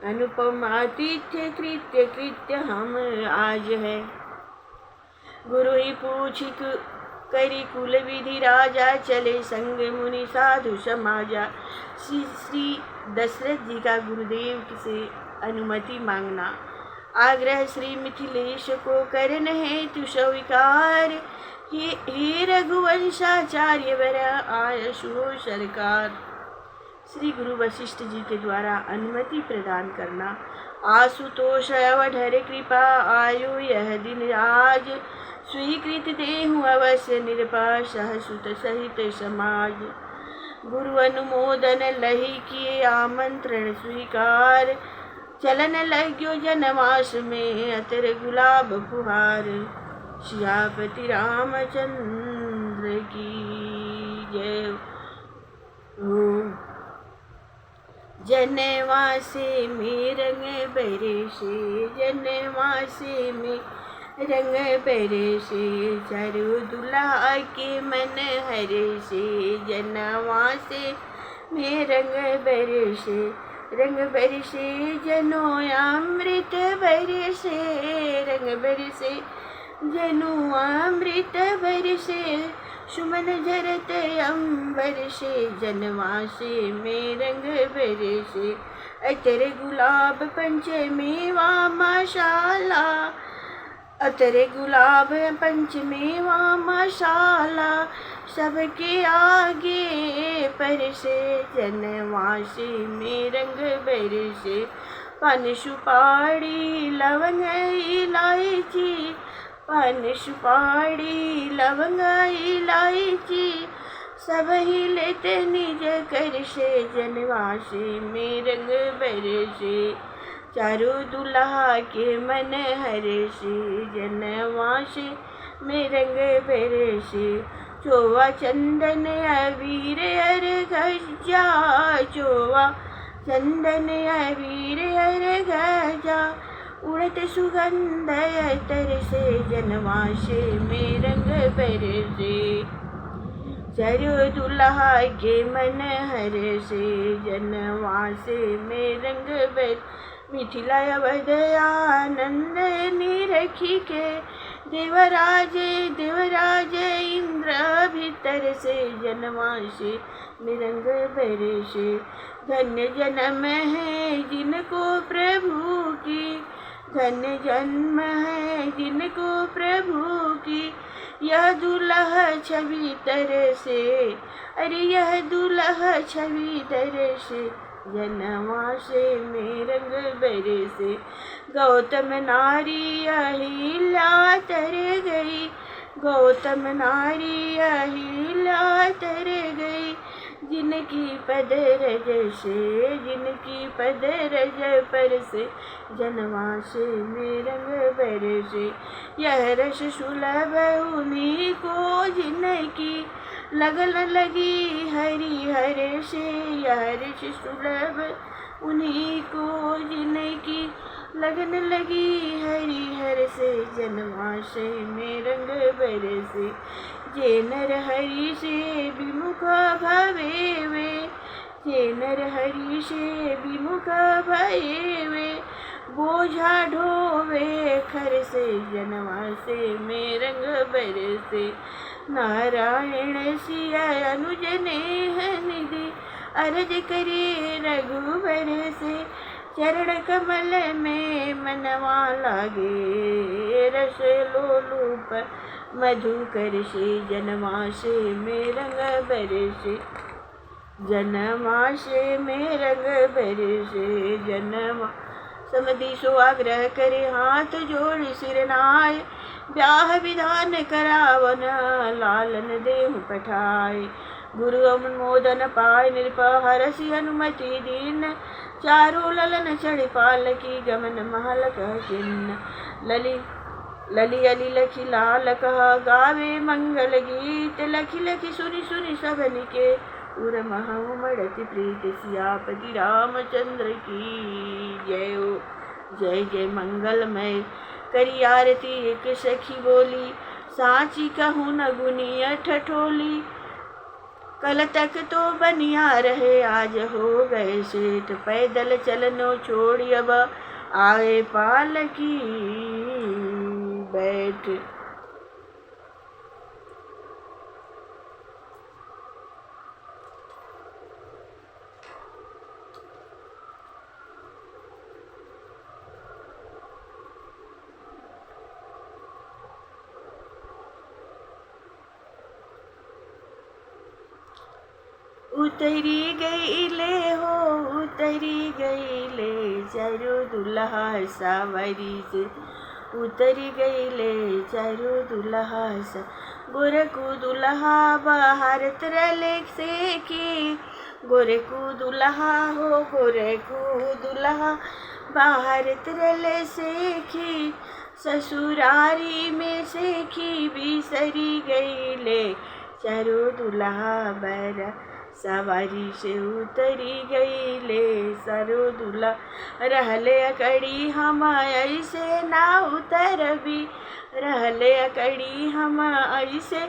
Speaker 1: अनुपम आतिथ्य कृत्य हम आज है गुरु ही पूछ करी कुल विधि राजा चले संग मुनि साधु समाजा। श्री दशरथ जी का गुरुदेव से अनुमति मांगना आग्रह श्री मिथिलेश को करन है तु स्वीकार हे रघुवंशाचार्य वर आयशो सरकार। श्री गुरु वशिष्ठ जी के द्वारा अनुमति प्रदान करना आशुतोष अवधर कृपा आयु यह दिन आज स्वीकृत देहु अवश्य निरपाशः सुत सहित समाज गुरु अनुमोदन लही किए आमंत्रण स्वीकार चलन लग्यो जनमास में अतर गुलाब फुहार सियापति रामचंद्र की जय। जनवासे में रंग बरसे जनवासे में रंग बरसे चारू दुल्हा के मन हरे से जनवासे में रंग बरसे रंग बरसे जनो अमृत बरसे, रंग बरसे जनो अमृत बरसे, सुमन झरत अंबर से जनवासे में रंग बरसे। अतर गुलाब पंच मेवा मशाला, अतरे गुलाब पंच मेवा मशाला, सबके आगे परसे जनवासे में रंग बरसे। पान सुपारी लवंग इलायची, पान सुपारी लवंग इलायची, सब ही लेते निज कर से जनवासे में रंग बरसे। चारों दुल्हा के मन हर्षे जनवासे में रंग बरसे। चोवा चंदन अबीर अर्घजा, चोवा चंदन अबीर अर्घजा, उड़त सुगंध अतर से जनवासे में रंग बरसे। चारों दुल्हा के मन हर्षे जनवासे में रंग बरसे। मिथिला अवध आनंद निरखी के, देवराज देवराज इंद्र भीतर से जनवासे में रंग बरसे। धन्य जन्म है जिनको प्रभु की, धन्य जन्म है जिनको प्रभु की, यह दुल्हा छवि तरसे, अरे यह दुल्हा छवि तरसे जनवासे में रंग बरसे। गौतम नारी अहिल्या तर गई, गौतम नारी अहिल्या तर गई, जिनकी पद रज से, जिनकी पद रज पर से जनवासे में रंग बरसे। यह रस सुलभ उन्हीं को जिनकी लगन लगी हरि हर से, यह रस सुलभ उन्हीं को जिनकी लगन लगी हरि हर से जनवासे में रंग बरसे। जे नर हरि से विमुख भवे वे, जे नर हरि से विमुख भये वे, बोझा ढोवे खर से जनवासे में रंग बरसे। नारायण सिया अनुज नेह निधि, अरज करे रघुबर से, चरण कमल में मनवा लागे, रस लोलुप मधुकर से जनवासे में रंग बरसे। जनवासे में रंग बरसे जनमा। समधि सो आग्रह करे हाथ जोड़ सिर नाय, ब्याह विधान करावन लालन देहु पठाए। गुरु अनुमोदन पाय नृप हरसि अनुमति दीन, चारों ललन चढ़ पालकी गमन महल कह चिन्ह। लली लली अली लखी लाल कह गावे मंगल गीत, लखी लखी सुनि सुनि सबन के उर मह उमड़ति प्रीत। सियापति रामचंद्र की जय हो, जय जय मंगलमय। करी आरती एक सखी बोली, साची कहूँ न गुनिया ठठोली। कल तक तो बनिया रहे आज हो गए सेठ, पैदल चलनो छोड़ी अब आए पालकी बैठ। उतरी गईले हो उतरी गईले, चारों दुल्हा सावरी से उतरी गईले चारों दुल्हा सा। गोरखु दुल्हा बाहर तरले से की, गोरखु दुल्हा हो गोरखु दुल्हा बाहर तरले से की। ससुरारी में से की बिसरी गईले, चारों दुल्हा बरा सवारी से उतरी गईले। सरो दुल्हा रहले अकड़ी हम ऐसे ना उतर भी, रहले अकड़ी हम ऐसे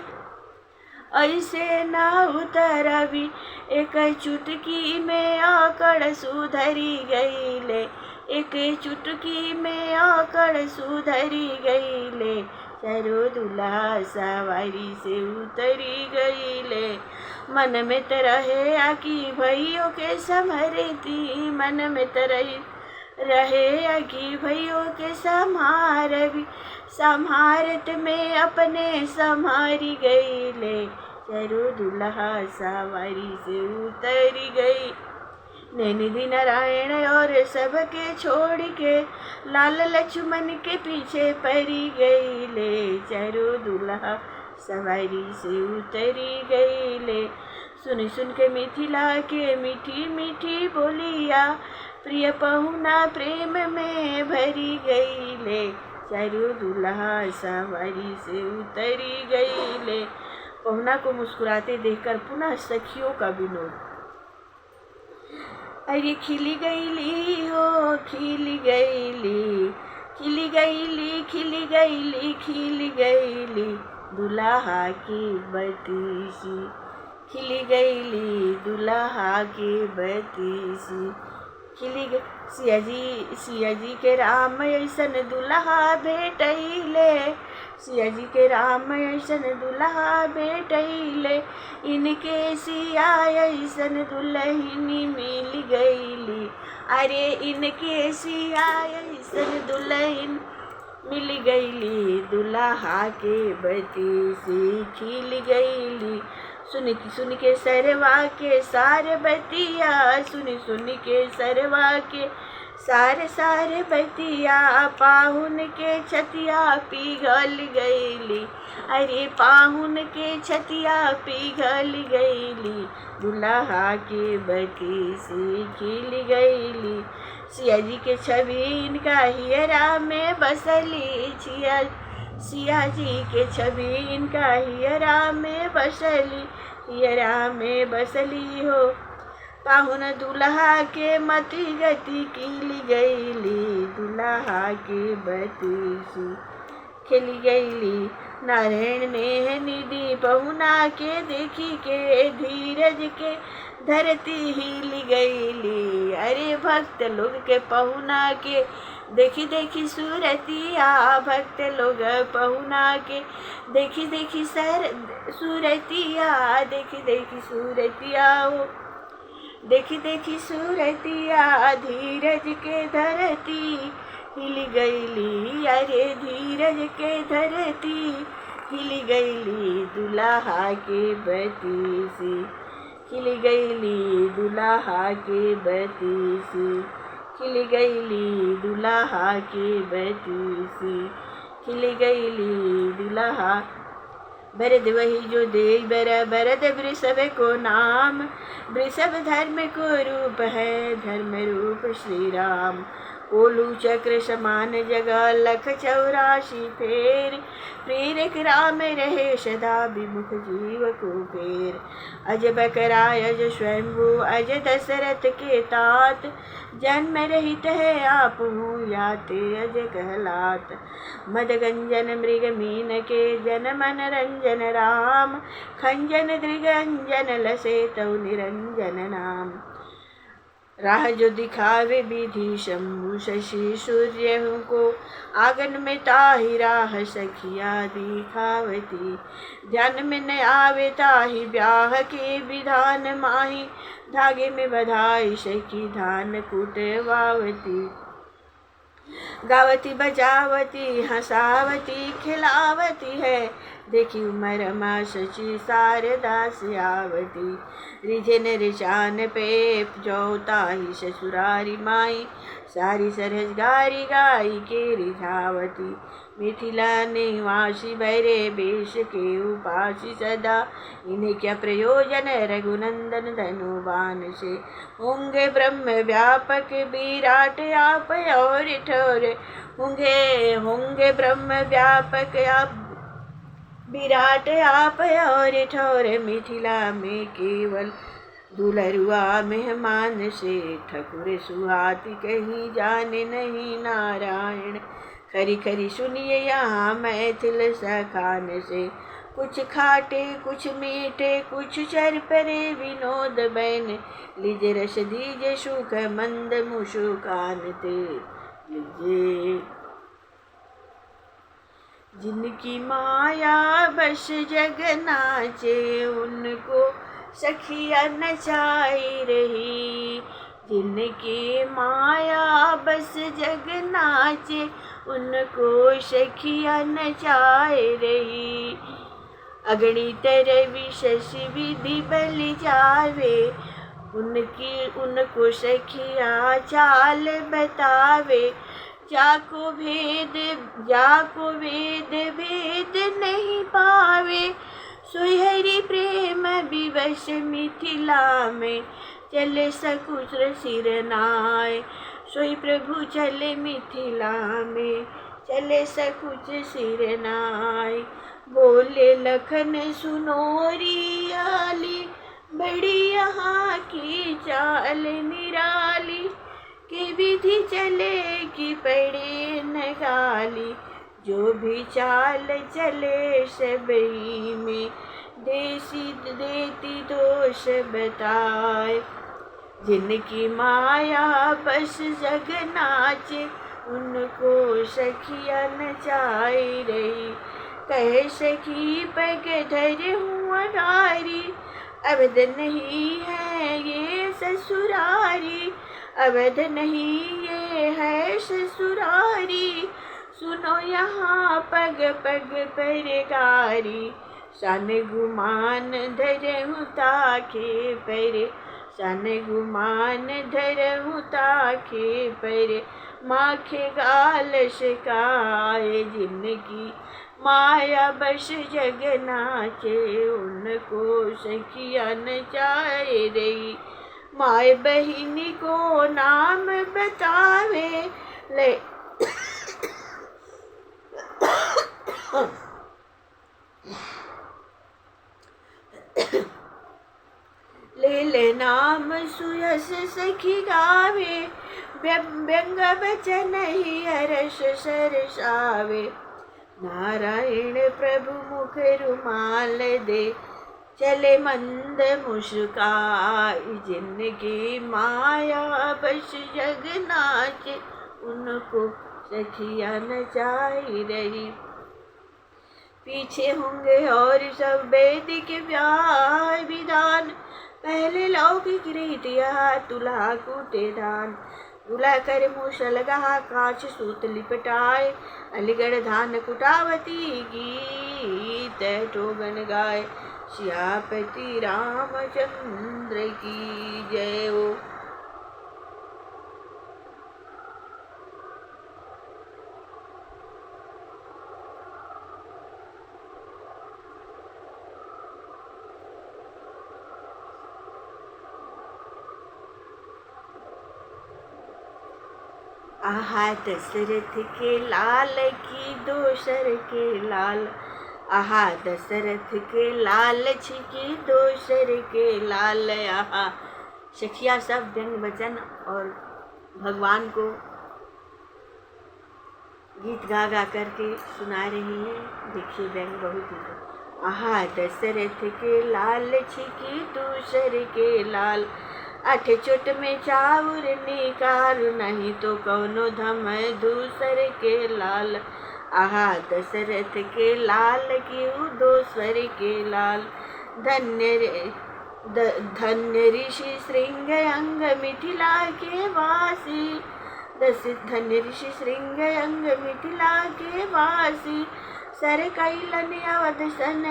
Speaker 1: ऐसे ना उतरबी एक चुटकी में आकड़ सुधरी गईले, एक चुटकी में आकड़ सुधरी गईले, चारों दुल्हा सवारी से उतरी गईले। मन में त रहे आकी भइयों के संभरती, मन में त रहे आकी भइयों के संहारबी, संहारत में अपने संहारी गईले, चारों दुल्हा सवारी से उतरी गई। नैनिधि नारायण और सबके छोड़ के लाल लक्ष्मण के पीछे पड़ी गईले, चारों दुल्हा सवारी से उतरी गईले। सुन सुन के मिथिला के मीठी मीठी बोलिया, प्रिय पहुना प्रेम में भरी गईले, चारों दुल्हा सवारी से उतरी गईले। पहुना को मुस्कुराते देखकर पुनः सखियों का विनोद। अरे खिली गईली हो खिली गईली, खिली गईली खिली गईली खिली गईली, दुल्हा की बतीसी, खिली गईली दुल्हा की बतीसी, खिली गई। सिया जी के राम ऐसन दुल्हा भेटैले, सिया जी के राम ऐसन दुल्हा भेटैले, इनके सिया ऐसन दुल्हनी मिल गईली, अरे इनके सिया ऐसन दुल्हन मिल गईली, दुल्हा के बतीसी खिल गईली। सुन के सरवा के सारे बतिया, सुन के सरवा के सारे बतिया, पाहुन के छतिया पिघल गईली, अरे पाहुन के छतिया पिघल गईली, दुल्हा के बतीसी खिल गईली। सिया जी के छवि इनका हियरा में बसली, सिया जी के छवि इनका हियरा में बसली, हियरा में बसली हो। पाहुन दुल्हा के मति गति खिली गईली, दुल्हा के बतीसी खिली गईली। नारायण ने निधि पहुना के देखी के, धीरज के धरती हिल गईली, अरे भक्त लोग के पहुना के देखी देखी सूरतिया, भक्त लोग पहुना के देखी देखी सूरतिया, देखी देखी सूरतिया हो, देखी देखी सूरतिया, धीरज के धरती हिल गईली, अरे धीरज के धरती हिल गईली, दुल्हा के बतीसी खिल गईली, दुल्हा के बतीसी खिल गईली, दुल्हा के बतीसी खिल गईली, दुल्हा। भरत वही जो दे भरत वृषभ को नाम, वृषभ धर्म को रूप है, धर्म रूप श्री राम। कोलू चक्र समान जगह लख 84 फेर, प्रेरक राम रहे सदा विमुख जीव को फेर। अज बकराय अज स्वयंभू अज दशरथ के तात, जन्म रहित है आप हूँ याते अज कहलात। मदगंजन मृग मीन के जन मन रंजन राम, खंजन दृगंजन लसे तव निरंजन नाम। राह जो दिखावे विधि शंभु शशि सूर्य को, आंगन में ताहि राह सखिया दिखावती। ध्यान में न आवे ताहि ब्याह के विधान माही, धागे में बधाई सखी धान कुटवावती। गावती बजावती हंसावती खिलावती है, देखी उमर माँ शची शारदा सियावती। रिझन रिचान पे जोता ही ससुरारी माई, सारी सरहज गारी गाई के रिझावती। मिथिला निवासी भैरे बेश के उपासी सदा, इन्हें क्या प्रयोजन रघुनंदन धनुबान से। होंगे ब्रह्म व्यापक विराट आप और ठोर, होंगे ब्रह्म व्यापक आप विराट आप और ठोर। मिथिला में केवल दुलरुआ मेहमान से, ठकुर सुहाती कहीं जाने नहीं नारायण। खरी खरी सुनिए यहाँ मैथिल सखान से, कुछ खाटे कुछ मीठे कुछ चर परे विनोद बैन, लीजे रस दीजे सुख मंद मुस्कान ते लीजे। जिनकी माया बस जग नाचे, उनको सखिया नचाई रही। जिनकी माया बस जग नाचे, उनको सखिया नचाए रही। अगणित रवि शशि विधि बलि जावे, उनको सखिया चाल बतावे। जाको वेद भेद नहीं पावे, सोई हरि प्रेम विवश मिथिला में, चले सकुच सिर नाय। सोई प्रभु चले मिथिला में, चले सकुच सिर नाय। बोले लखन सुनोरी आली, बड़ी यहाँ की चाल निराली। कि विधि चले कि पड़े न गाली, जो भी चाल चले सबही में, देती दोष बताए। जिनकी माया बस जग नाचे, उनको सखिया नचाई रही। कहे सखी पग धर हूँ अगारी, अवध नहीं है ये ससुरारी। अवध नहीं ये है ससुरारी, सुनो यहाँ पग पग पर गारी। सन गुमान धरहूँ ताके पर, सन गुमान धरहूँ ताके पर, माखे गाल शिकाए। जिनकी माया बस जग नाचे, उनको सखिया नचाए रही। माय बहिनी को नाम बतावे ले, ले नाम सुयस सखी गावे। व्यंग बचन ही हर्ष सरसावे। नारायण प्रभु मुख रुमाल दे, चले मंद मुस्काई। जिनकी माया बस जग नाचे, उनको सखिया नचाई रही। पीछे होंगे और सब वैदिक विधान, पहले लौकिक रीतिया तुला कूटे दान। तुला कर मूसल गहा कांच सूत लिपटाए, अलीगढ़ धान कुटावती गीत ठोगन गाए। सियापति रामचंद्र की जय हो। आहा दशरथ के लाल की दोसर के लाल, आहा दशरथ के लाल छिकी दोसर के लाल। आहा सखिया सब व्यंग वचन और भगवान को गीत गा गा करके सुना रही हैं। देखिए व्यंग बहुत ही। आहा दशरथ के लाल छिकी दूसर के लाल, आठ चोट में चाउर निकार, नहीं तो कौनो धम दूसर के लाल। आहा दशरथ के लाल की दोसर के लाल। धन्य ऋषि श्रृंग अंग मिथिला के वासी, धन्य ऋषि श्रृंग अंग मिथिला के वासी। सर कैलन अवध सन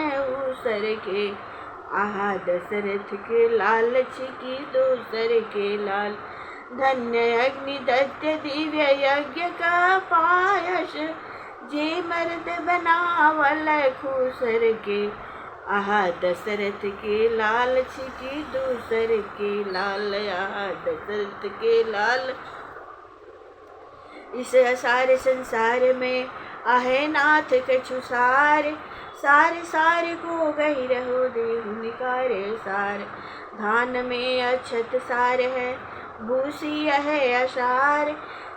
Speaker 1: उसर के, आहा दशरथ के लाल छिकी दोसर के लाल। धन्य अग्नि दत्त दिव्य यज्ञ का पायस, जे मर्द बनावल खूसर के। आहा दशरथ के लाल छिकी दूसर के लाल। आहा दशरथ के लाल। इस असार संसार में आहे नाथ कछु सार, सार सार को गही रहो देहु निकारे सार। धान में अक्षत सार है, भूसी है असार,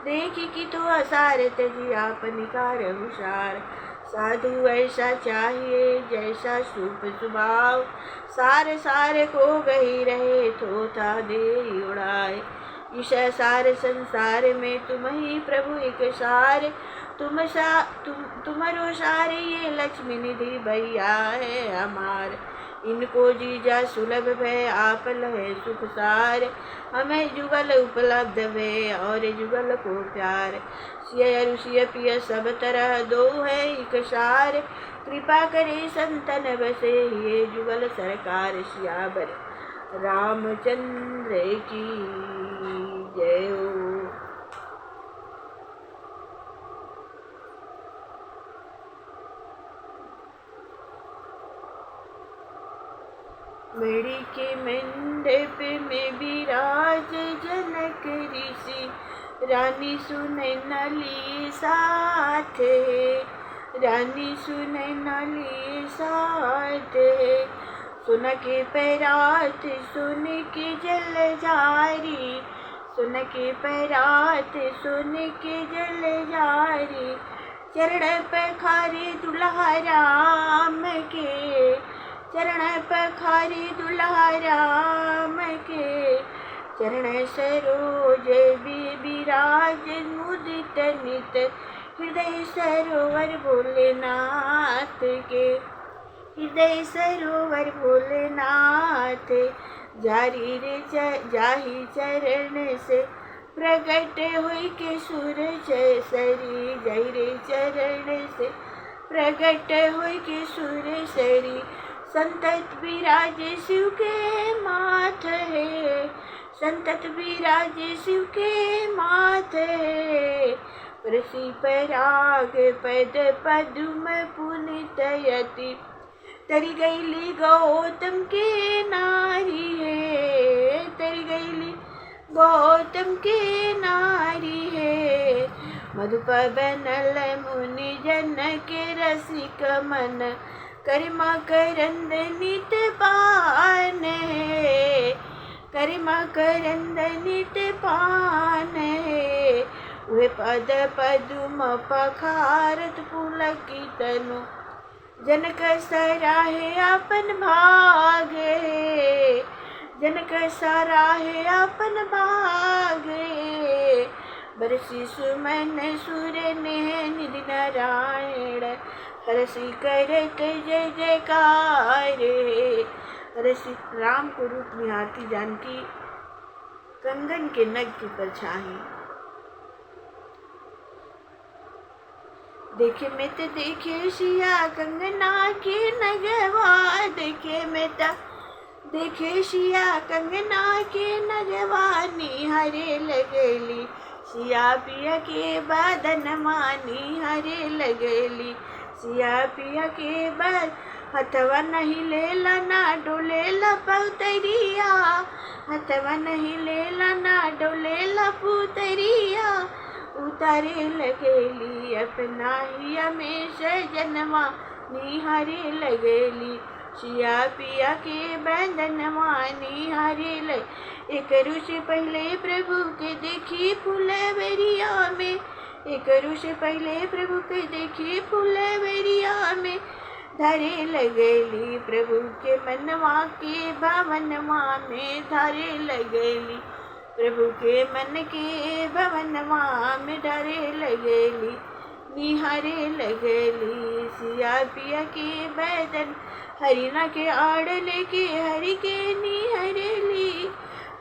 Speaker 1: देखी कि तो असार तजी आप निकार हुशार। साधु ऐसा चाहिए जैसा शुभ स्वभाव, सारे सारे को गही रहे थोथा दे उड़ाए। इस सारे संसार में तुम ही प्रभु एक सार, तुम्हारो सारे ये लक्ष्मी निधि भैया है हमार। इनको जीजा सुलभ भय आप लहे सुख सार, हमें जुगल उपलब्ध भय और जुगल को प्यार। सिय ऋषि पिय सब तरह दो है एक सार, कृपा करे संतन बसे ये जुगल सरकार। सियावर रामचंद्र की जय हो। मणि के मंडप में विराज जनक ऋषि, रानी सुनैना ली साथ, रानी सुनैना ली साथ। सुन के पैरात सुन के जल जारी, सुन के पैरात सुन के जल जारी। चरण पखारे दुल्हा राम के, चरण पखारे दुल्हा राम के। चरण सरोज विराज मुदित नित, हृदय सरोवर भोलेनाथ के, हृदय सरोवर भोलेनाथ। जारी रे जाही चरण से प्रकट हुई के सूरज सरी, जय रे चरण से प्रकट हुई के सूर्य सरी। संतत विराज शिव के माथ है, संतत विराज शिव के माथ है। प्रसी पराग पद पद्म पुनित यति, तरी गईली गौतम के नारी है, तरी गईली गौतम के नारी है। मधुपा बनल मुनि जन के रसिक मन, करिमा करंद नित पान है, करिमा करंद नित पान है। वे पद पद्म पखारत पुलकी तनु, जनक सराहे अपन भाग, जनक सराहे अपन भाग। बरसी सुमन सुर ने निधि नारायण, हरसी करत जय जयकार। हरसी राम को रूप में आती जानकी, कंगन के नग की परछाई। देखे में तो देखे सिया कंगना के नगवा, देखे में तो देखे सिया कंगना के नगवा। निहारे लगेली सिया पिया के बदन मानी, हरे लगेली सिया पिया के बाद। हथवा नहीं लेला ना डोलेला पुतरिया, हथवा नहीं लेला ना डोलेला पुतरिया। उतारे लगेली अपना हिया में सजनवा, निहारे लगेली सिया पिया के बंधनवा। निहारे लग एक रुष पहले प्रभु के देखी फुलवरिया में, एक रुष पहले प्रभु के देखी फुलवरिया में। धरे लगेली प्रभु के मनवा के भवनवा में, धरे लगेली प्रभु के मन के भवनवा में। धरे लगेली निहारे लगेली सिया पिया के बैदन, हरिना के आड़ लेके हरि के निहरली,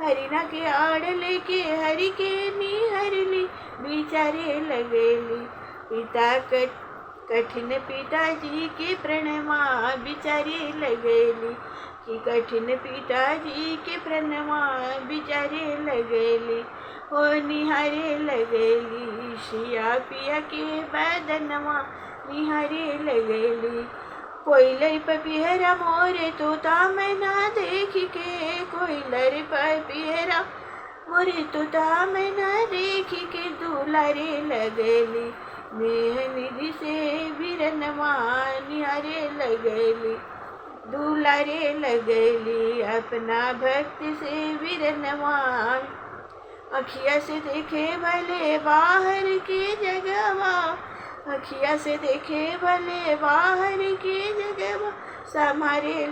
Speaker 1: हरिना के आड़ लेके हरि के निहरली। बिचारे लगेली पिता कठिन पिताजी के प्रणवा, बिचारे लगेली कि कठिन पिताजी के प्रणवा। बिचारे लगेली हो निहारे लगेली सिया पिया के बदनवा, निहारे लगेली। कोयलर पपिहरा मोरे तोता मैना देख के, कोयलर पपिहरा मोरे तोता मैना देख के। दुलारे लगेली नेह निधि से बिरनवा, निहारे लगेली दुलारे लगेली अपना भक्त से बिरनवा। अखिया से देखे भले बाहर के जगवा, अखिया से देखे भले बाहर की जगह समारे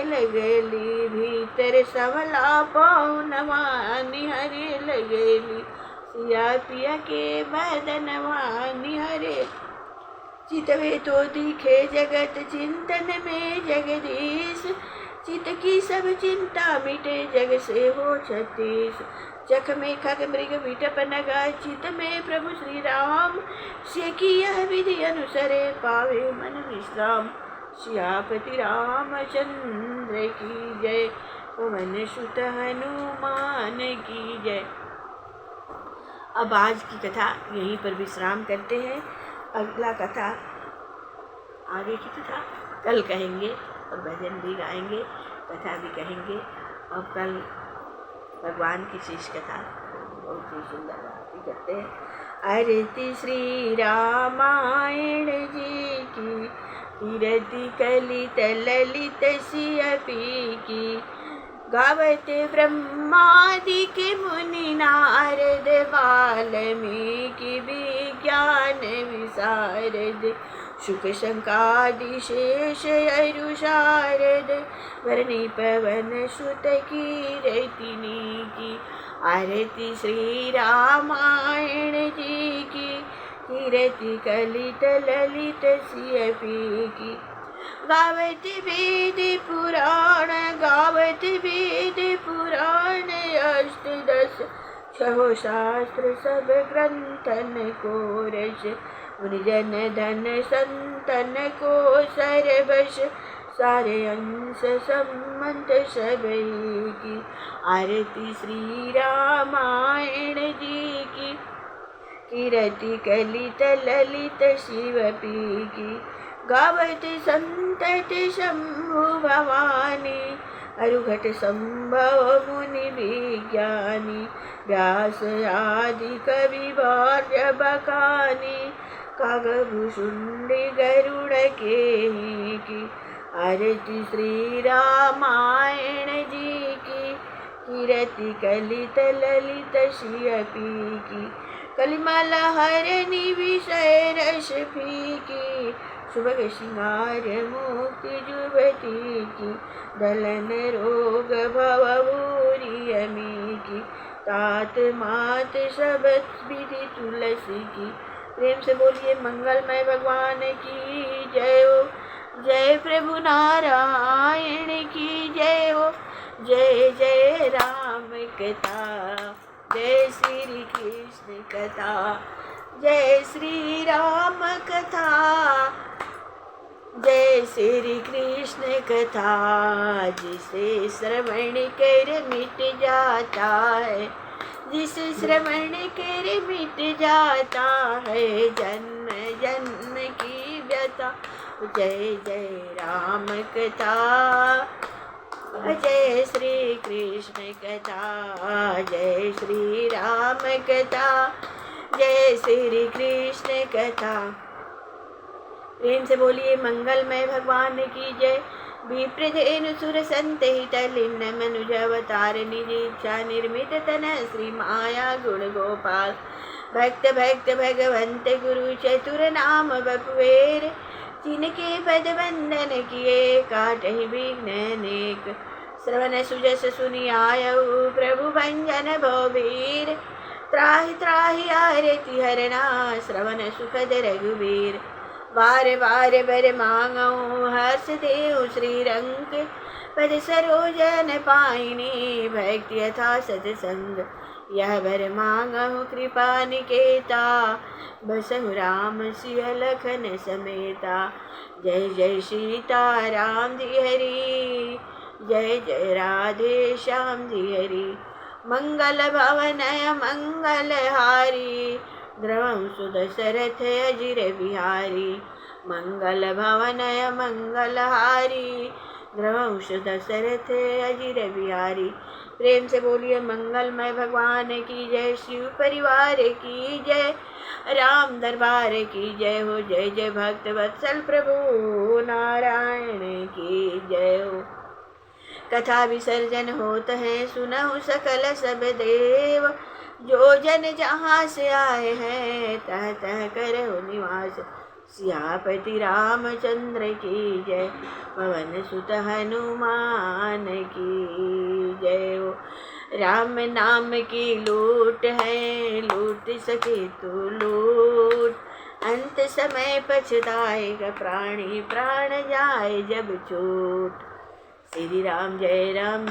Speaker 1: लगली भीतर संवला पौनवा निहरे लगली सिया पिया के बदनवा निहरे चितवे तो दिखे जगत चिंतन में जगदीश चित की सब चिंता मिटे जग से हो छत्तीस चख में खग मृग विटप नगा चित में प्रभु श्री राम से की यह विधि अनुसरे पावे मन विश्राम सियापति रामचंद्र की जय पवन सुत हनुमान की जय। अब आज की कथा यहीं पर विश्राम करते हैं। अगला कथा आगे की कथा कल कहेंगे और भजन भी गाएंगे, कथा भी कहेंगे। और कल भगवान की शेष कथा बहुत ही सुंदर आरती करते हैं। आरती श्री रामायण जी की कीरति कलित ललित सियपी की गावते ब्रह्मादिक मुनि नारद वाल्मीकि विज्ञान विशारद शुक शंकादि शेष अरु शारद वर्णि पवन सुत कीरतिनी की आरती श्री रामायण जी की कीरति कलित ललित सियपी की गावत वेद पुराण अष्टदश छहो शास्त्र सब ग्रंथन को रस उन जन धन संतन को सरबश सारे अंश संबंध सबई की आरती श्री रामायण जी की कीरति कलित ललित शिवपी की गावत संतति शंभु भवानी अरुघट संभव मुनि विज्ञानी व्यास आदि कवि वार्य बकानी कागभूषुंडी गरुड़ के ही की आरती श्री रामायण जी की कीरति कलित ललित शियपी की कलिमल हरनि विषय रस फीकी सुभग श्रृंगार मुक्ति जुबती की दलन रोग भव भूरी अमी की तात मात शबद विधि तुलसी की। प्रेम से बोलिए मंगलमय भगवान की जय हो। जय प्रभु नारायण की जय हो। जय जय राम कथा, जय श्री कृष्ण कथा, जय श्री राम कथा, जय श्री कृष्ण कथा। जिसे श्रवण कर मिट जाता है, जिसे श्रवण कर मिट जाता है जन्म जन्म की व्यथा। जय जय राम कथा, जय श्री कृष्ण कथा, जय श्री राम कथा, जय श्री कृष्ण कथा। प्रेम से बोलिए मंगलमय भगवान की जय। विप्रधेनु सुर संत हित लिन्न मनुज अवतार निज इच्छा निर्मित तन श्री माया गुण गोपाल भक्त भक्त भगवंत गुरु चतुर नाम बपुवेर जिनके पद वंदन किए काटहि विघ्न अनेक। श्रवण सुजस सुनि आयऊ प्रभु भंजन भोवीर त्राहि त्राहि आरति हरना श्रवण सुखद रघुवीर। बार बार बर मांगऊ हर्ष देव श्री रंग पद सरोजन पाइनी भक्ति यथा सत्संग। यह बर मांगऊ कृपा निकेता बसहु राम सिय लखन समेता। जय जय सीता राम जी हरि, जय जय राधे श्याम जी हरि। मंगल भवन मंगल हारी द्रवं सुदशरथ अजिर बिहारी। मंगल भवन मंगल हारी द्रवं सुदशरथ अजिर बिहारी। प्रेम से बोलिए मंगलमय भगवान की जय। शिव परिवार की जय, राम दरबार की जय हो। जय जय भक्त वत्सल प्रभु नारायण की जय हो। कथा विसर्जन होत है सुनहु सकल सब देव। जो जन जहाँ से आए हैं तह तह करहु निवास। सियापति रामचंद्र की जय, पवन सुत हनुमान की जय हो। राम नाम की लूट है, लूट सके तो लूट, अंत समय पछताएगा प्राणी, प्राण जाए जब छूट। श्री राम जय राम,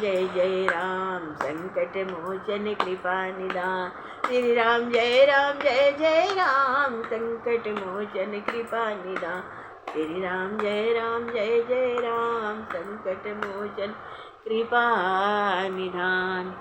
Speaker 1: संकट मोचन कृपा निदान। श्री राम जय राम, संकट मोचन कृपा निदान। श्री राम जय राम, संकट मोचन कृपा निधान।